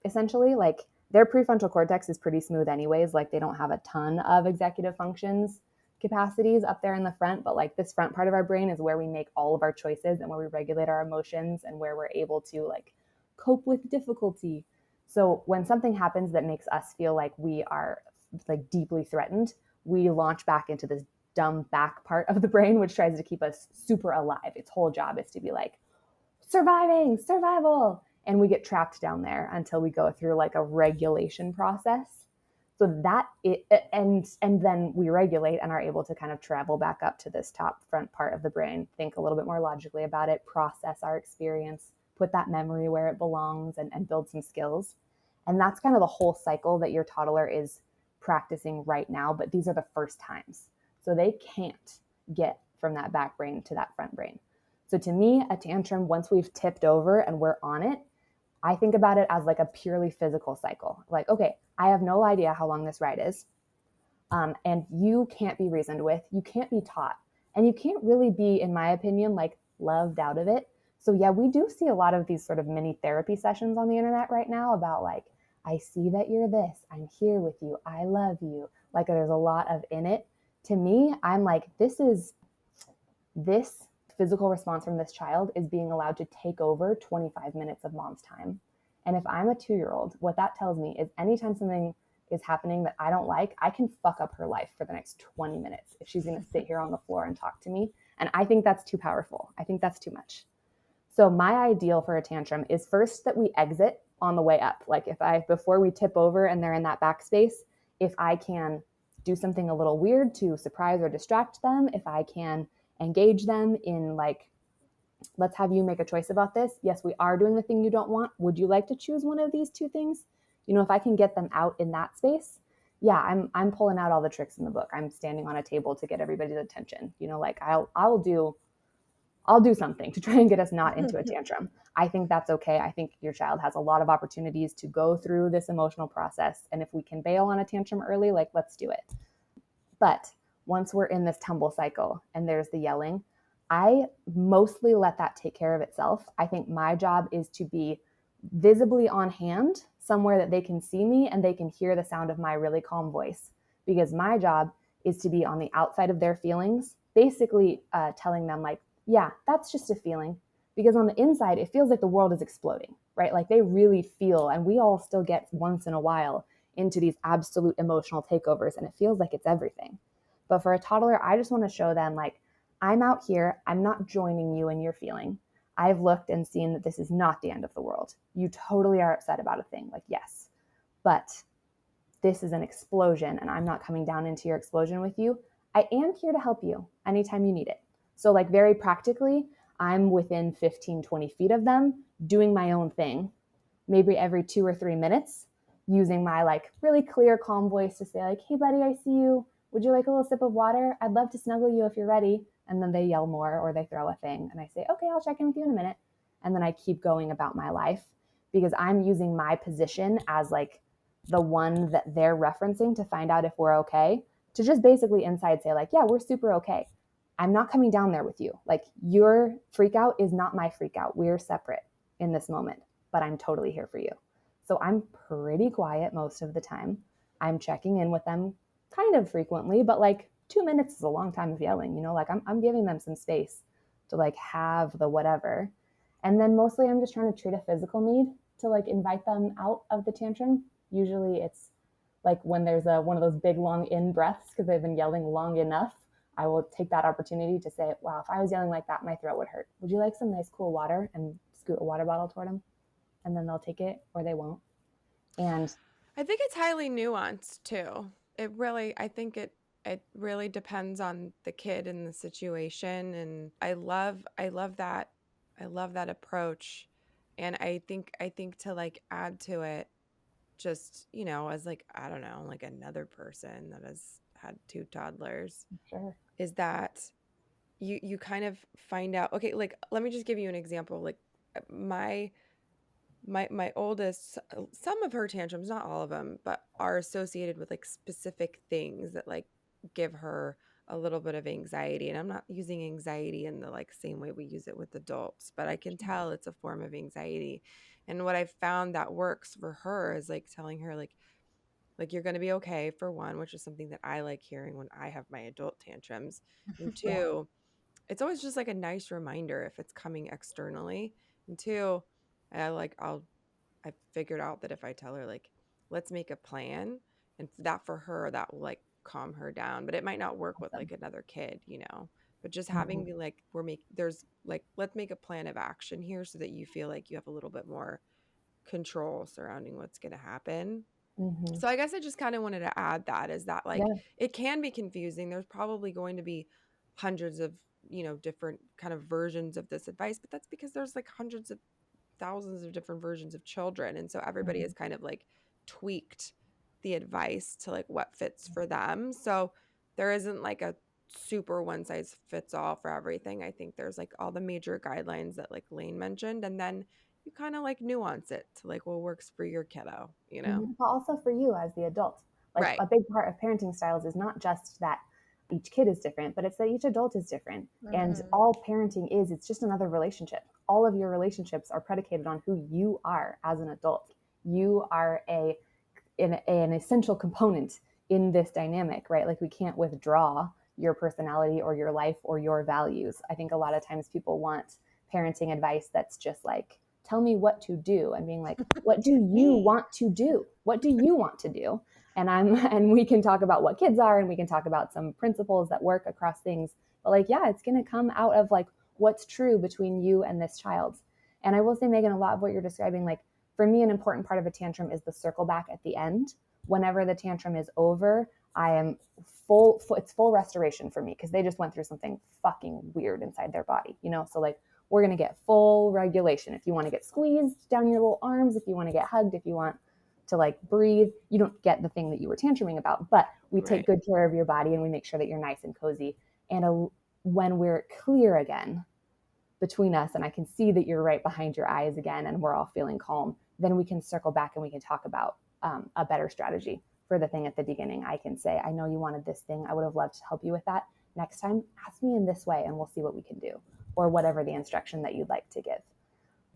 S1: essentially. Like their prefrontal cortex is pretty smooth anyways. Like they don't have a ton of executive functions capacities up there in the front, but like this front part of our brain is where we make all of our choices and where we regulate our emotions and where we're able to like cope with difficulty. So when something happens that makes us feel like we are like deeply threatened, we launch back into this dumb back part of the brain, which tries to keep us super alive. Its whole job is to be like, survival. And we get trapped down there until we go through like a regulation process. So and then we regulate and are able to kind of travel back up to this top front part of the brain, think a little bit more logically about it, process our experience, put that memory where it belongs, and build some skills. And that's kind of the whole cycle that your toddler is practicing right now. But these are the first times. So they can't get from that back brain to that front brain. So to me, a tantrum, once we've tipped over and we're on it, I think about it as like a purely physical cycle. Like, okay, I have no idea how long this ride is. And you can't be reasoned with, you can't be taught, and you can't really be, in my opinion, like loved out of it. So yeah, we do see a lot of these sort of mini therapy sessions on the internet right now about like, I see that you're this, I'm here with you, I love you. Like there's a lot of in it. To me, I'm like, this physical response from this child is being allowed to take over 25 minutes of mom's time. And if I'm a 2-year-old, what that tells me is anytime something is happening that I don't like, I can fuck up her life for the next 20 minutes if she's going to sit here on the floor and talk to me. And I think that's too powerful. I think that's too much. So my ideal for a tantrum is first that we exit on the way up. Like before we tip over and they're in that backspace, if I can do something a little weird to surprise or distract them, if I can engage them in like, let's have you make a choice about this. Yes, we are doing the thing you don't want. Would you like to choose one of these two things? You know, if I can get them out in that space, yeah, I'm pulling out all the tricks in the book. I'm standing on a table to get everybody's attention. You know, like I'll do something to try and get us not into a tantrum. I think that's okay. I think your child has a lot of opportunities to go through this emotional process. And if we can bail on a tantrum early, like let's do it. But once we're in this tumble cycle and there's the yelling, I mostly let that take care of itself. I think my job is to be visibly on hand somewhere that they can see me and they can hear the sound of my really calm voice, because my job is to be on the outside of their feelings, basically telling them like, yeah, that's just a feeling. Because on the inside, it feels like the world is exploding, right? Like they really feel, and we all still get once in a while into these absolute emotional takeovers, and it feels like it's everything. But for a toddler, I just want to show them like, I'm out here, I'm not joining you in your feeling. I've looked and seen that this is not the end of the world. You totally are upset about a thing, like, yes, but this is an explosion and I'm not coming down into your explosion with you. I am here to help you anytime you need it. So, like, very practically, I'm within 15, 20 feet of them doing my own thing, maybe every 2 or 3 minutes, using my like really clear, calm voice to say, like, hey, buddy, I see you. Would you like a little sip of water? I'd love to snuggle you if you're ready. And then they yell more or they throw a thing. And I say, okay, I'll check in with you in a minute. And then I keep going about my life, because I'm using my position as like the one that they're referencing to find out if we're okay, to just basically inside say, like, yeah, we're super okay. I'm not coming down there with you. Like, your freak out is not my freak out. We're separate in this moment, but I'm totally here for you. So I'm pretty quiet most of the time. I'm checking in with them kind of frequently, but like 2 minutes is a long time of yelling, you know, like I'm giving them some space to like have the whatever. And then mostly I'm just trying to treat a physical need to like invite them out of the tantrum. Usually it's like when there's one of those big long in breaths because they've been yelling long enough. I will take that opportunity to say, wow, if I was yelling like that, my throat would hurt. Would you like some nice cool water? And scoot a water bottle toward them. And then they'll take it or they won't. And
S2: I think it's highly nuanced too. I think it really depends on the kid and the situation. And I love that approach. And I think to like add to it, just, you know, as like, I don't know, like another person that has had two toddlers,
S1: sure.
S2: is that you kind of find out, okay, like let me just give you an example. Like my my oldest, some of her tantrums, not all of them, but are associated with like specific things that like give her a little bit of anxiety. And I'm not using anxiety in the like same way we use it with adults, but I can tell it's a form of anxiety. And what I've found that works for her is like telling her like you're going to be okay, for one, which is something that I like hearing when I have my adult tantrums. And
S1: Yeah.
S2: two, it's always just like a nice reminder if it's coming externally. And two, I figured out that if I tell her like, let's make a plan, and that for her, that will like calm her down. But it might not work with
S1: Awesome.
S2: like another kid, you know. But just
S1: Mm-hmm.
S2: having the like, there's like, let's make a plan of action here so that you feel like you have a little bit more control surrounding what's going to happen.
S1: Mm-hmm.
S2: So I guess I just kind of wanted to add that, is that like
S1: Yeah.
S2: it can be confusing. There's probably going to be hundreds of, you know, different kind of versions of this advice, but that's because there's like hundreds of thousands of different versions of children. And so everybody
S1: Mm-hmm.
S2: has kind of like tweaked the advice to like what fits for them. So there isn't like a super one size fits all for everything. I think there's like all the major guidelines that like Layne mentioned, and then you kind of like nuance it to like what works for your kiddo, you know?
S1: But also for you as the adult. Like
S2: Right.
S1: a big part of parenting styles is not just that each kid is different, but it's that each adult is different. And all parenting is, it's just another relationship. All of your relationships are predicated on who you are as an adult. You are an essential component in this dynamic, right? Like we can't withdraw your personality or your life or your values. I think a lot of times people want parenting advice that's just like, tell me what to do, and being like, what do you want to do? What do you want to do? And we can talk about what kids are, and we can talk about some principles that work across things. But like, yeah, it's going to come out of like what's true between you and this child. And I will say, Megan, a lot of what you're describing, like for me, an important part of a tantrum is the circle back at the end. Whenever the tantrum is over, I am it's full restoration for me, because they just went through something fucking weird inside their body, you know? So like, we're going to get full regulation. If you want to get squeezed down your little arms, if you want to get hugged, if you want to like breathe, you don't get the thing that you were tantruming about, but we take good care of your body and we make sure that you're nice and cozy. And when we're clear again between us, and I can see that you're right behind your eyes again, and we're all feeling calm, then we can circle back and we can talk about a better strategy for the thing at the beginning. I can say, I know you wanted this thing. I would have loved to help you with that. Next time, ask me in this way and we'll see what we can do, or whatever the instruction that you'd like to give.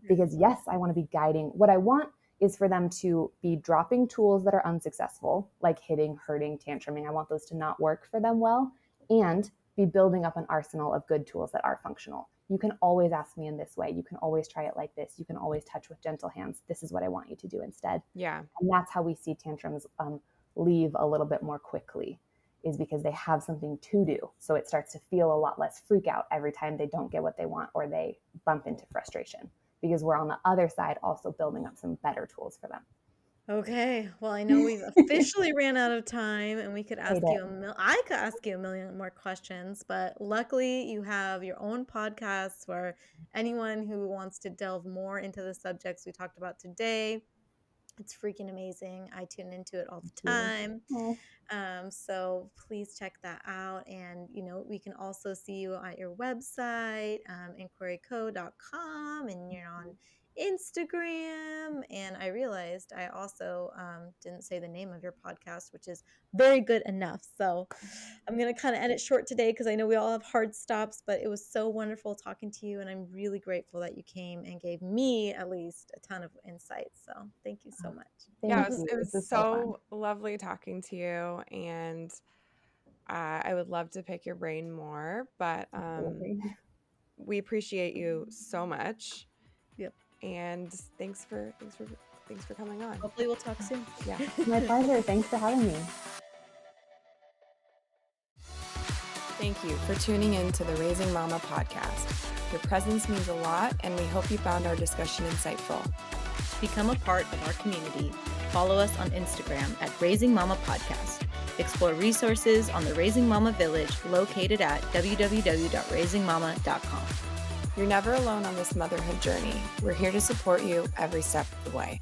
S1: Because yes, I want to be guiding. What I want is for them to be dropping tools that are unsuccessful, like hitting, hurting, tantruming. I want those to not work for them well, and be building up an arsenal of good tools that are functional. You can always ask me in this way. You can always try it like this. You can always touch with gentle hands. This is what I want you to do instead.
S2: Yeah.
S1: And that's how we see tantrums leave a little bit more quickly, is because they have something to do. So it starts to feel a lot less freak out every time they don't get what they want or they bump into frustration, because we're on the other side also building up some better tools for them.
S4: Okay, well, I know we've officially ran out of time, and we could ask
S1: did.
S4: you I could ask you a million more questions, but luckily you have your own podcast for anyone who wants to delve more into the subjects we talked about today. It's freaking amazing. I tune into it all the time.
S1: Oh,
S4: So please check that out. And, we can also see you at your website, inquiryco.com, and you're on Instagram. And I realized I also didn't say the name of your podcast, which is very good enough. So I'm going to kind of edit short today because I know we all have hard stops, but it was so wonderful talking to you. And I'm really grateful that you came and gave me at least a ton of insights. So thank you so much.
S2: Yeah,
S1: thank you.
S2: it was
S1: This is
S2: so lovely talking to you, and I would love to pick your brain more, but
S1: fun.
S2: we appreciate you so much.
S4: Yep.
S2: And thanks for coming on.
S4: Hopefully we'll talk soon.
S2: Yeah.
S1: My pleasure. Thanks for having me.
S2: Thank you for tuning in to the Raising Mama podcast. Your presence means a lot, and we hope you found our discussion insightful.
S3: Become a part of our community. Follow us on Instagram at Raising Mama Podcast. Explore resources on the Raising Mama Village located at www.raisingmama.com.
S2: You're never alone on this motherhood journey. We're here to support you every step of the way.